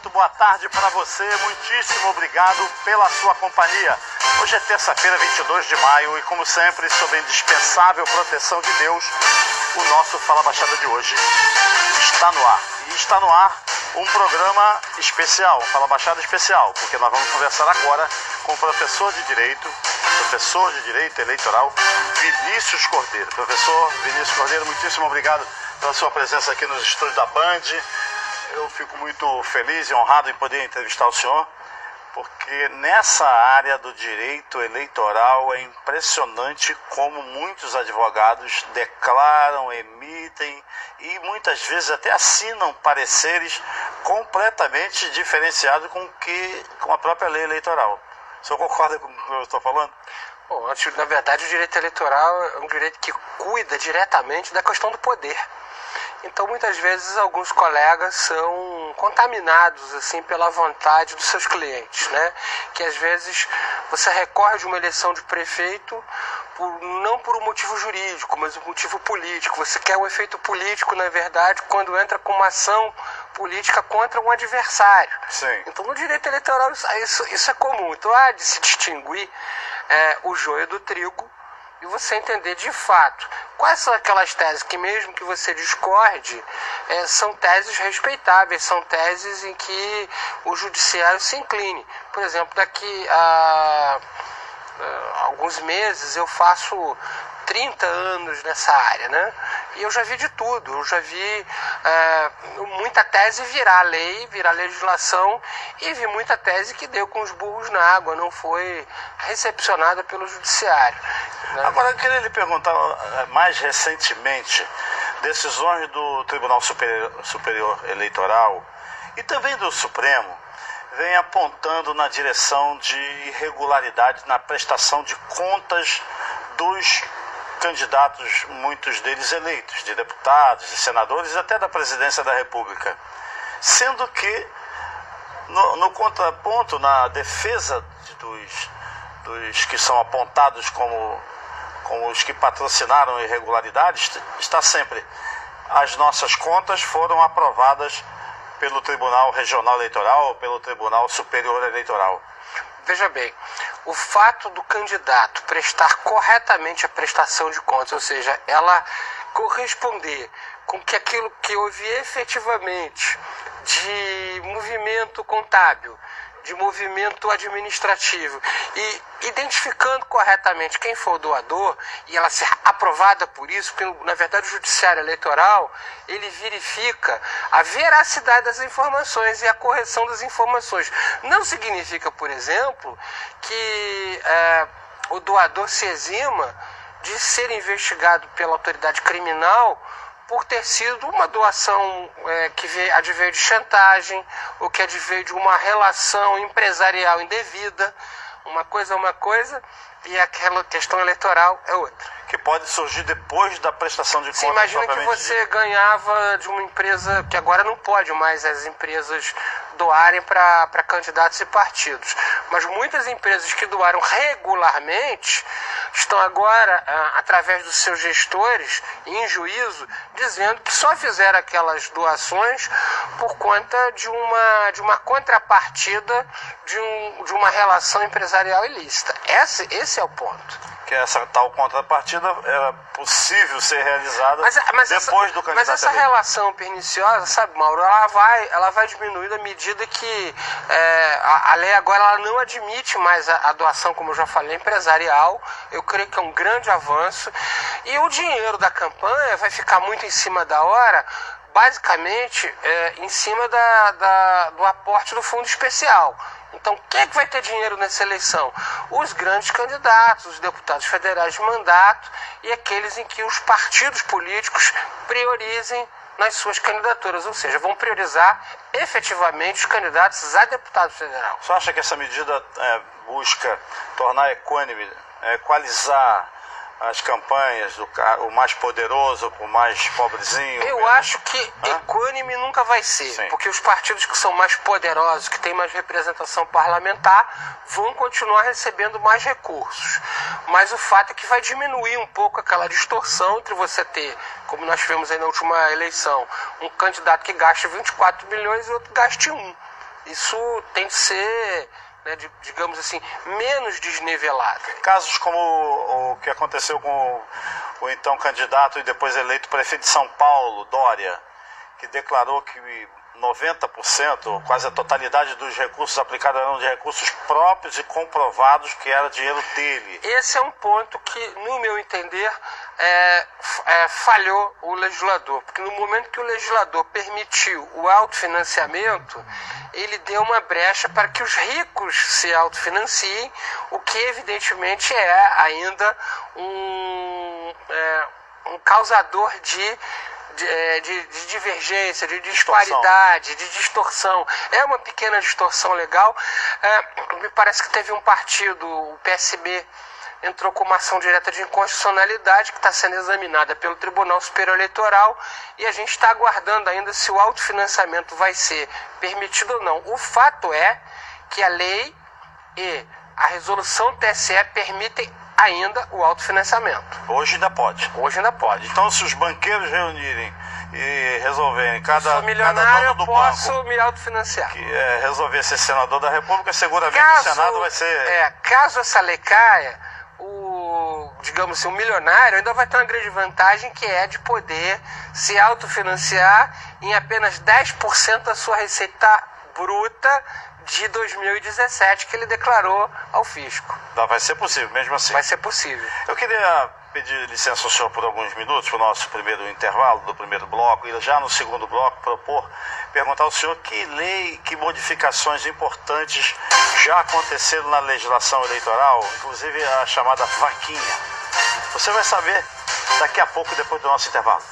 muito boa tarde para você, muitíssimo obrigado pela sua companhia. Hoje é terça-feira, 22 de maio e como sempre, sob a indispensável proteção de Deus, o nosso Fala Baixada de hoje está no ar. E está no ar um programa especial, um Fala Baixada especial, porque nós vamos conversar agora com o professor de Direito Eleitoral, Vinícius Cordeiro. Professor Vinícius Cordeiro, muitíssimo obrigado pela sua presença aqui nos estúdios da Band. Eu fico muito feliz e honrado em poder entrevistar o senhor, porque nessa área do direito eleitoral é impressionante como muitos advogados declaram, emitem e muitas vezes até assinam pareceres completamente diferenciados com a própria lei eleitoral. O senhor concorda com o que eu estou falando? Bom, na verdade, o direito eleitoral é um direito que cuida diretamente da questão do poder. Então, muitas vezes, alguns colegas são contaminados assim pela vontade dos seus clientes, né? Que às vezes você recorre de uma eleição de prefeito não por um motivo jurídico, mas um motivo político. Você quer um efeito político, na verdade, quando entra com uma ação política contra um adversário. Sim. Então, no direito eleitoral, isso é comum. Então, há de se distinguir o joio do trigo e você entender de fato quais são aquelas teses que, mesmo que você discorde, são teses respeitáveis, são teses em que o judiciário se incline. Por exemplo, daqui a alguns meses eu faço 30 anos nessa área, né? E eu já vi de tudo, eu já vi muita tese virar lei, virar legislação, e vi muita tese que deu com os burros na água, não foi recepcionada pelo judiciário, né? Agora, eu queria lhe perguntar, mais recentemente, decisões do Tribunal Superior Eleitoral e também do Supremo vem apontando na direção de irregularidade na prestação de contas dos candidatos, muitos deles eleitos, de deputados, de senadores e até da presidência da República. Sendo que, no contraponto, na defesa dos que são apontados como os que patrocinaram irregularidades, está sempre: as nossas contas foram aprovadas pelo Tribunal Regional Eleitoral ou pelo Tribunal Superior Eleitoral. Veja bem, o fato do candidato prestar corretamente a prestação de contas, ou seja, ela corresponder com que aquilo que houve efetivamente de movimento contábil, de movimento administrativo, e identificando corretamente quem for o doador, e ela ser aprovada por isso, porque na verdade o judiciário eleitoral, ele verifica a veracidade das informações e a correção das informações. Não significa, por exemplo, que o doador se exima de ser investigado pela autoridade criminal por ter sido uma doação que adveio de chantagem ou que adveio de uma relação empresarial indevida. Uma coisa é uma coisa e aquela questão eleitoral é outra. Que pode surgir depois da prestação de contas. Você imagina que você ganhava de uma empresa, que agora não pode mais as empresas doarem para candidatos e partidos, mas muitas empresas que doaram regularmente estão agora, através dos seus gestores, em juízo, dizendo que só fizeram aquelas doações por conta de uma contrapartida de uma relação empresarial ilícita. Esse é o ponto. Que essa tal contrapartida era possível ser realizada depois do candidato. Mas essa relação perniciosa, sabe, Mauro, ela vai diminuindo à medida que a lei agora ela não admite mais a doação, como eu já falei, empresarial. Eu creio que é um grande avanço. E o dinheiro da campanha vai ficar muito em cima da hora, basicamente em cima do aporte do fundo especial. Então, quem é que vai ter dinheiro nessa eleição? Os grandes candidatos, os deputados federais de mandato e aqueles em que os partidos políticos priorizem nas suas candidaturas, ou seja, vão priorizar efetivamente os candidatos a deputado federal. Você acha que essa medida busca tornar equânime, equalizar as campanhas, o mais poderoso com o mais pobrezinho? Eu acho que equânime nunca vai ser. Sim. Porque os partidos que são mais poderosos, que têm mais representação parlamentar, vão continuar recebendo mais recursos. Mas o fato é que vai diminuir um pouco aquela distorção entre você ter, como nós tivemos aí na última eleição, um candidato que gaste 24 bilhões e outro gaste 1. isso tem que ser, né, digamos assim, menos desnivelado. Casos como o que aconteceu com o então candidato e depois eleito prefeito de São Paulo, Dória, que declarou que 90%, quase a totalidade dos recursos aplicados eram de recursos próprios e comprovados que era dinheiro dele. Esse é um ponto que, no meu entender, falhou o legislador, porque no momento que o legislador permitiu o autofinanciamento, ele deu uma brecha para que os ricos se autofinanciem, o que evidentemente é ainda um causador de divergência, de disparidade, de distorção. É uma pequena distorção legal. Me parece que teve um partido, o PSB, entrou com uma ação direta de inconstitucionalidade que está sendo examinada pelo Tribunal Superior Eleitoral e a gente está aguardando ainda se o autofinanciamento vai ser permitido ou não. O fato é que a lei e a resolução do TSE permitem ainda o autofinanciamento. Hoje ainda pode. Hoje ainda pode. Então, se os banqueiros reunirem e resolverem, cada dono do posso me autofinanciar. Que resolver ser senador da República, seguramente o Senado vai ser... Caso essa lei caia, digamos assim, o milionário ainda vai ter uma grande vantagem, que é de poder se autofinanciar em apenas 10% da sua receita bruta de 2017 que ele declarou ao fisco. Vai ser possível, mesmo assim? Vai ser possível. Eu queria pedir licença ao senhor por alguns minutos para o nosso primeiro intervalo do primeiro bloco e já no segundo bloco perguntar ao senhor que lei, que modificações importantes já aconteceram na legislação eleitoral, inclusive a chamada vaquinha. Você vai saber daqui a pouco, depois do nosso intervalo.